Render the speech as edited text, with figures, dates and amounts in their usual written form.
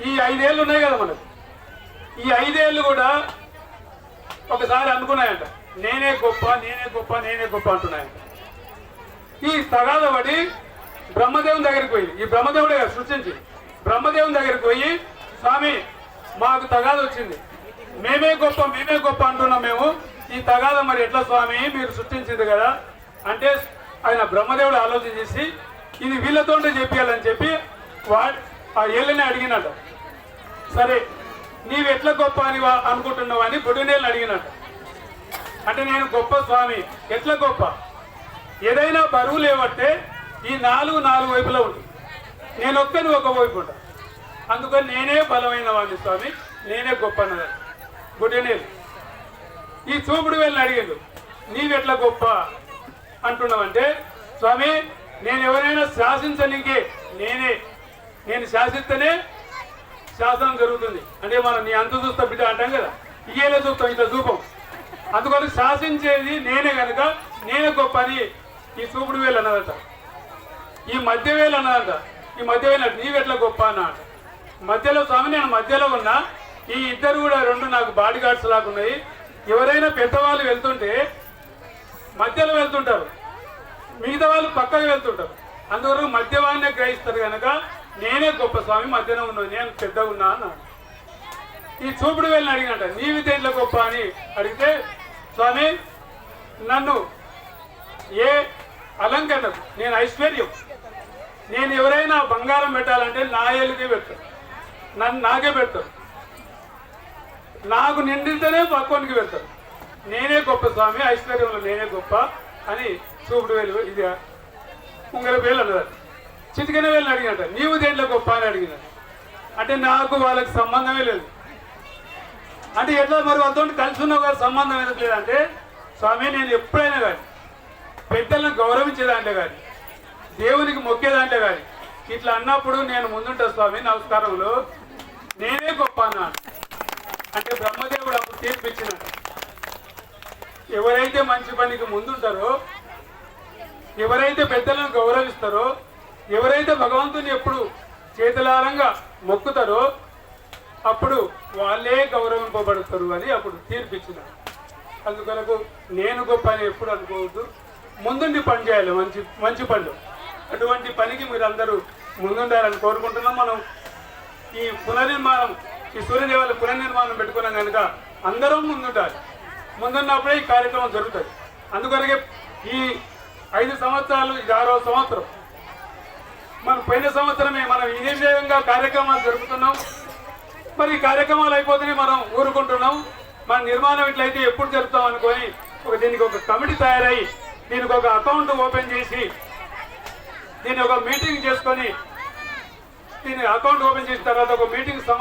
ఈ 5 ఏళ్ళు ఉన్నాయి కదా మనకు, ఈ 5 ఏళ్ళు కూడా ఒకసారి అనుకున్నాయంట, నేనే గొప్ప నేనే గొప్ప నేనే గొప్ప అంటున్నాయంట. ఈ తగాద పడి బ్రహ్మదేవుని దగ్గరికి పోయి, ఈ బ్రహ్మదేవుడే సృష్టించి బ్రహ్మదేవుని దగ్గరికి పోయి, స్వామి మాకు తగాద వచ్చింది, మేమే గొప్ప అంటున్నాం మేము, ఈ తగాద మరి ఎట్లా స్వామి, మీరు సృష్టించింది కదా అంటే ఆయన బ్రహ్మదేవుడు ఆలోచన చేసి ఇది వీళ్ళతోనే చెప్పాలని చెప్పి ఆ ఏళ్ళని అడిగినట్ట. సరే నీవు ఎట్లా గొప్ప అని అనుకుంటున్నావు అని బొడినేళ్ళని అడిగినట్ట. అంటే నేను గొప్ప స్వామి, ఎట్లా గొప్ప, ఏదైనా బరువు లేవట్టే ఈ నాలుగు వైపులా ఉంటుంది, నేను ఒక్కని ఒక వైపు ఉంటా, అందుకని నేనే బలమైన వాడిని స్వామి, నేనే గొప్ప అన్నది బొడినేలు. ఈ చూపుడు వేళ్ళని అడిగిండు, నీవెట్లా గొప్ప అంటున్నావంటే, స్వామి నేను ఎవరైనా శాసించనికే నేను శాసిస్తేనే శాసనం జరుగుతుంది, అంటే మనం నీ అంత చూస్తా బిడ్డ అంటాం కదా, ఇయ్యేలే చూస్తాం ఇట్లా చూపం, అందుకని శాసించేది నేనే కనుక నేనే గొప్ప అని ఈ చూపుడు వేలు అన్నదట. ఈ మధ్య వేలు అన్నదట, ఈ మధ్య వేలు నీవెట్లా గొప్ప అన్న మధ్యలో స్వామి నేను మధ్యలో ఉన్నా, ఈ ఇద్దరు కూడా 2 నాకు బాడీ గార్డ్స్ లాగా ఉన్నాయి, ఎవరైనా పెద్దవాళ్ళు వెళ్తుంటే మధ్యలో వెళ్తుంటారు, మిగతా వాళ్ళు పక్కకు వెళ్తుంటారు, అందువరకు మధ్యవాడినే గ్రహిస్తారు కనుక నేనే గొప్ప స్వామి, మధ్యలో ఉన్నాను, నేను పెద్దగా ఉన్నా అన్నాడు. ఈ చూపుడు వెళ్ళని అడిగినట్ట, నీవి దేంట్లో గొప్ప అని అడిగితే, స్వామి నన్ను ఏ అలంకరణకు నేను ఐశ్వర్యం, నేను ఎవరైనా బంగారం పెట్టాలంటే నా ఏళ్ళకే పెడతాను, నాకే పెడతారు, నాకు నిండితేనే పక్కోనికి పెడతారు, నేనే గొప్ప స్వామి, ఐశ్వర్యంలో నేనే గొప్ప అని చూపుడు వేలు ఇది ఉంగర వేలు అన్నది. చిటికెన వేలు అడిగినట్ట, నీవు దేంట్లో గొప్ప అని అడిగినట్టు. అంటే నాకు వాళ్ళకి సంబంధమే లేదు. అంటే ఎట్లా మరి వాళ్ళతో కలిసి ఉన్న గారు సంబంధం ఎందుకు లేదంటే, స్వామి నేను ఎప్పుడైనా కానీ పెద్దలను గౌరవించేదాంటే కానీ దేవునికి మొక్కేదాంటే కానీ ఇట్లా అన్నప్పుడు నేను ముందుంటా స్వామి నమస్కారంలో, నేనే గొప్ప అన్నాను. అంటే బ్రహ్మదేవుడు అప్పుడు తీర్పిచ్చినట్టు, ఎవరైతే మంచి పనికి ముందుంటారో, ఎవరైతే పెద్దలను గౌరవిస్తారో, ఎవరైతే భగవంతుని ఎప్పుడు చేతులారంగా మొక్కుతారో అప్పుడు వాళ్ళే గౌరవింపబడతారు అని అప్పుడు తీర్పిచ్చినారు. అందుకొరకు నేను గొప్ప అని ఎప్పుడు అనుకోవద్దు, ముందుండి పని చేయాలి, మంచి పనులు. అటువంటి పనికి మీరందరూ ముందుండాలని కోరుకుంటున్నాం. మనం ఈ పునర్నిర్మాణం, ఈ సూర్యదేవాల పునర్నిర్మాణం పెట్టుకున్నాం కనుక అందరం ముందుండాలి, ముందున్నప్పుడే ఈ కార్యక్రమం జరుగుతుంది. అందుకొరకే ఈ 5 సంవత్సరాలు, ఇది 6వ సంవత్సరం. మనం పోయిన సంవత్సరమే మనం ఇదే విధంగా కార్యక్రమాలు జరుపుతున్నాం. మరి ఈ కార్యక్రమాలు అయిపోతేనే మనం ఊరుకుంటున్నాం. మన నిర్మాణం ఇట్లయితే ఎప్పుడు జరుపుతాం అనుకొని దీనికి ఒక కమిటీ తయారై దీనికి ఒక అకౌంట్ ఓపెన్ చేసి దీన్ని ఒక మీటింగ్ చేసుకొని, దీని అకౌంట్ ఓపెన్ చేసిన తర్వాత ఒక మీటింగ్